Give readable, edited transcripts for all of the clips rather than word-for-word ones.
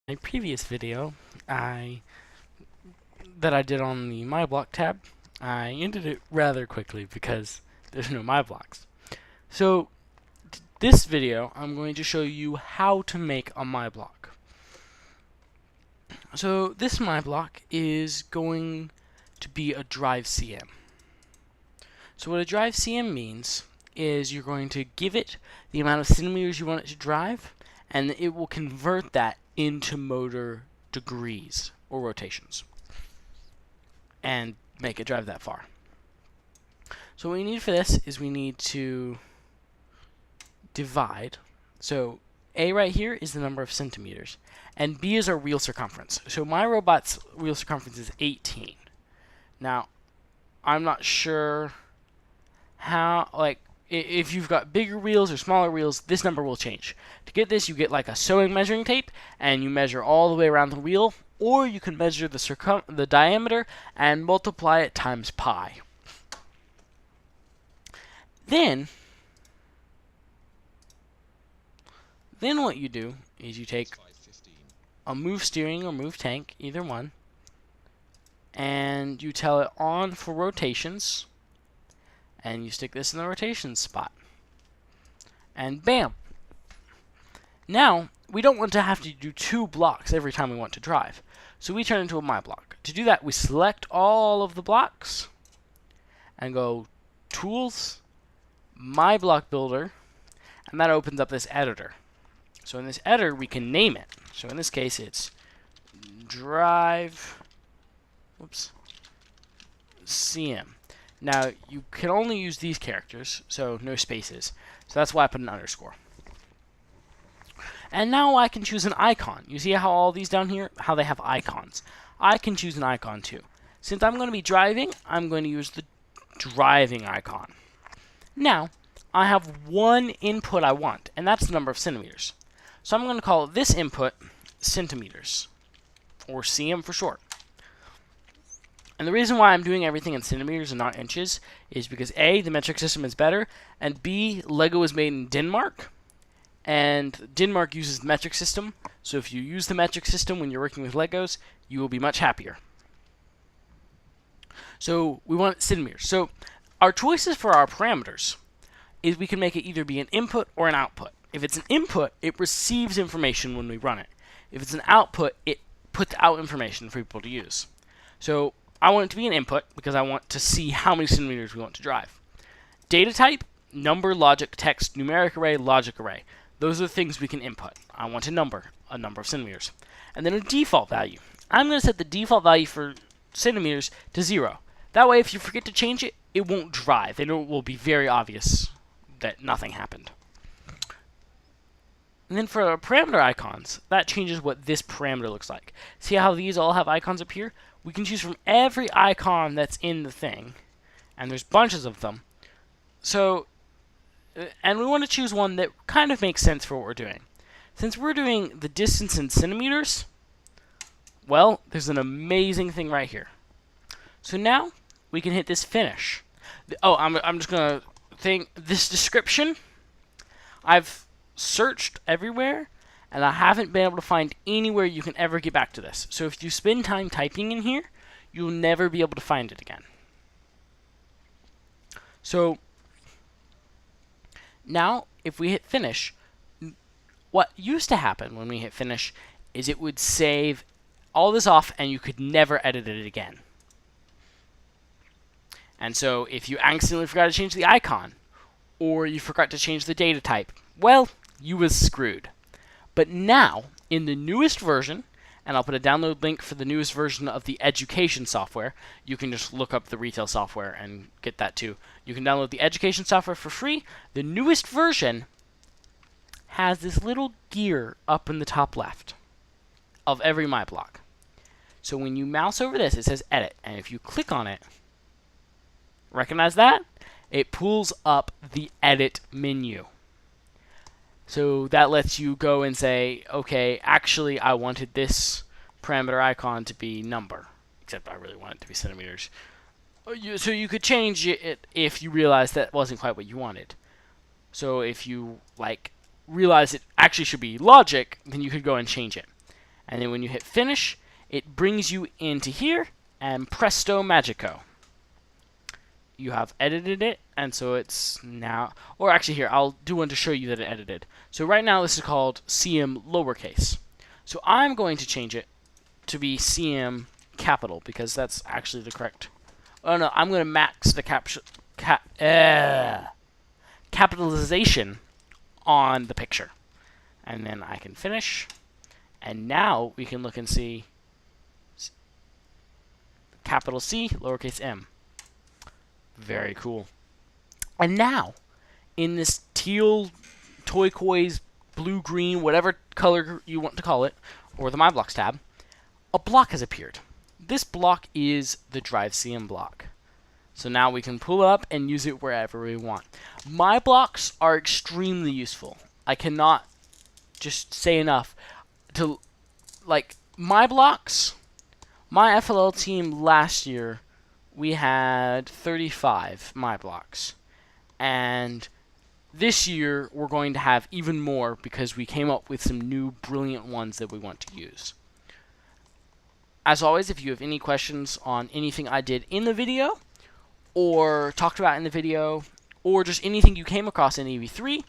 My previous video that I did on the myblock tab, I ended it rather quickly because there's no myblocks. So this video I'm going to show you how to make a myblock. So this myblock is going to be a drive CM. So what a drive CM means is you're going to give it the amount of centimeters you want it to drive, and it will convert that into motor degrees or rotations and make it drive that far. So what we need for this is we need to divide. So A right here is the number of centimeters, and B is our wheel circumference. So my robot's wheel circumference is 18. Now, I'm not sure how, if you've got bigger wheels or smaller wheels, this number will change. To get this, you get like a sewing measuring tape, and you measure all the way around the wheel, or you can measure the diameter and multiply it times pi. Then what you do is you take a move steering or move tank, either one, and you tell it on for rotations, and you stick this in the rotation spot. And bam! Now, we don't want to have to do 2 blocks every time we want to drive. So we turn into a myblock. To do that, we select all of the blocks and go Tools, myblock builder, and that opens up this editor. So in this editor, we can name it. So in this case, it's drive CM. Now, you can only use these characters, so no spaces. So that's why I put an underscore. And now I can choose an icon. You see how all these down here, how they have icons. I can choose an icon too. Since I'm going to be driving, I'm going to use the driving icon. Now, I have one input I want, and that's the number of centimeters. So I'm going to call this input centimeters, or CM for short. And the reason why I'm doing everything in centimeters and not inches is because A, the metric system is better, and B, Lego was made in Denmark, and Denmark uses the metric system, so if you use the metric system when you're working with Legos, you will be much happier. So we want centimeters. So our choices for our parameters is we can make it either be an input or an output. If it's an input, it receives information when we run it. If it's an output, it puts out information for people to use. So I want it to be an input because I want to see how many centimeters we want to drive. Data type, number, logic, text, numeric array, logic array. Those are the things we can input. I want a number of centimeters. And then a default value. I'm going to set the default value for centimeters to 0. That way, if you forget to change it, it won't drive, and it will be very obvious that nothing happened. And then for our parameter icons, that changes what this parameter looks like. See how these all have icons up here? We can choose from every icon that's in the thing, and there's bunches of them. So, and we want to choose one that kind of makes sense for what we're doing. Since we're doing the distance in centimeters, well, there's an amazing thing right here. So now we can hit this finish. Oh, I'm just gonna think this description. I've searched everywhere, and I haven't been able to find anywhere you can ever get back to this. So if you spend time typing in here, you'll never be able to find it again. So now, if we hit finish, what used to happen when we hit finish is it would save all this off, and you could never edit it again. And so if you accidentally forgot to change the icon, or you forgot to change the data type, well, you was screwed. But now, in the newest version, and I'll put a download link for the newest version of the education software. You can just look up the retail software and get that too. You can download the education software for free. The newest version has this little gear up in the top left of every myblock. So when you mouse over this, it says edit, and if you click on it, recognize that? It pulls up the edit menu. So that lets you go and say, okay, actually I wanted this parameter icon to be number, except I really want it to be centimeters. So you could change it if you realize that wasn't quite what you wanted. So if you realize it actually should be logic, then you could go and change it. And then when you hit finish, it brings you into here, and presto magico. You have edited it, and so it's now, or actually here, I'll do one to show you that it edited. So right now this is called CM lowercase. So I'm going to change it to be CM capital, because that's actually the correct. Oh no, I'm going to max the capitalization on the picture. And then I can finish. And now we can look and see capital C, lowercase m. Very cool. And now, in this teal, turquoise, blue, green, whatever color you want to call it, or the MyBlocks tab, a block has appeared. This block is the Drive CM block. So now we can pull it up and use it wherever we want. MyBlocks are extremely useful. I cannot just say enough to, like, MyBlocks. My FLL team last year, we had 35 MyBlocks. And this year, we're going to have even more because we came up with some new brilliant ones that we want to use. As always, if you have any questions on anything I did in the video, or talked about in the video, or just anything you came across in EV3,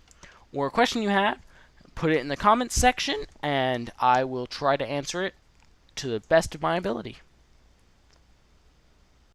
or a question you had, put it in the comments section, and I will try to answer it to the best of my ability.